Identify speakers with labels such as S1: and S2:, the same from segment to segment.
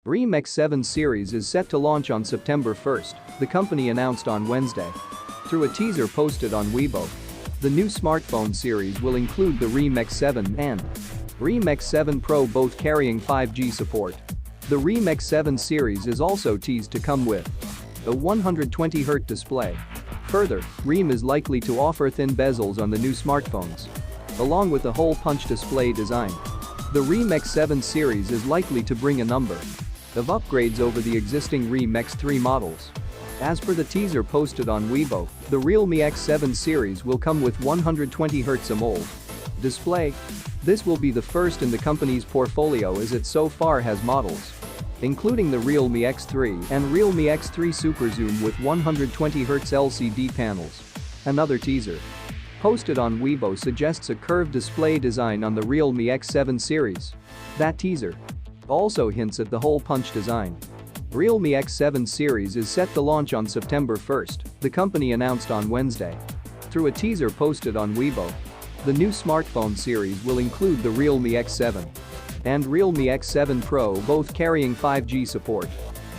S1: Realme X7 series is set to launch on September 1st, the company announced on Wednesday. Through a teaser posted on Weibo, the new smartphone series will include the Realme X7 and Realme X7 Pro, both carrying 5G support. The Realme X7 series is also teased to come with a 120Hz display. Further, Realme is likely to offer thin bezels on the new smartphones, along with a hole punch display design. The Realme X7 series is likely to bring a number of upgrades over the existing Realme X3 models. As per the teaser posted on Weibo, the Realme X7 series will come with 120Hz AMOLED display. This will be the first in the company's portfolio, as it so far has models including the Realme X3 and Realme X3 Super Zoom with 120Hz LCD panels. Another teaser posted on Weibo suggests a curved display design on the Realme X7 series. That teaser also hints at the hole punch design. Realme X7 series is set to launch on September 1st, the company announced on Wednesday. Through a teaser posted on Weibo, the new smartphone series will include the Realme X7 and Realme X7 Pro, both carrying 5G support.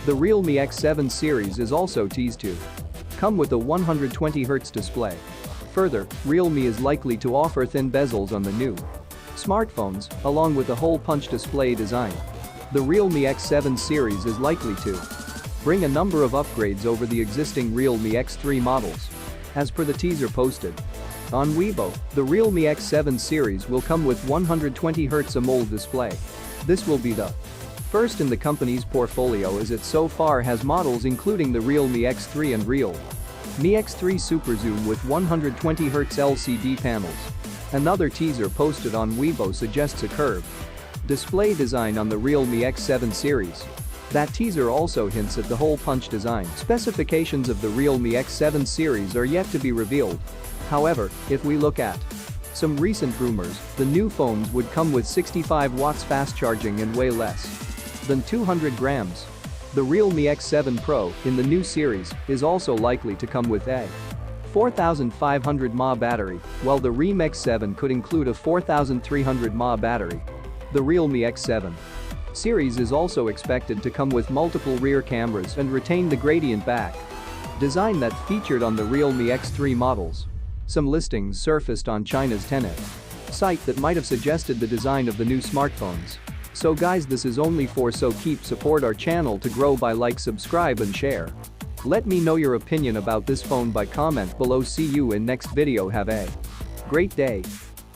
S1: The Realme X7 series is also teased to come with a 120Hz display. Further, Realme is likely to offer thin bezels on the new smartphones, along with a hole punch display design. The Realme X7 series is likely to bring a number of upgrades over the existing Realme X3 models. As per the teaser posted on Weibo, the Realme X7 series will come with 120Hz AMOLED display. This will be the first in the company's portfolio, as it so far has models including the Realme X3 and Realme X3 Super Zoom with 120Hz LCD panels. Another teaser posted on Weibo suggests a curved display design on the Realme X7 series. That teaser also hints at the hole punch design. Specifications of the Realme X7 series are yet to be revealed. However, if we look at some recent rumors, the new phones would come with 65 watts fast charging and weigh less than 200 grams. The Realme X7 Pro in the new series is also likely to come with a 4500 mAh battery, while the Realme X7 could include a 4300 mAh battery. The Realme X7 series is also expected to come with multiple rear cameras and retain the gradient back design that featured on the Realme X3 models. Some listings surfaced on China's Tenet site that might have suggested the design of the new smartphones. So guys, this is only for so keep support our channel to grow by like, subscribe and share. Let me know your opinion about this phone by comment below. See you in next video. Have a great day.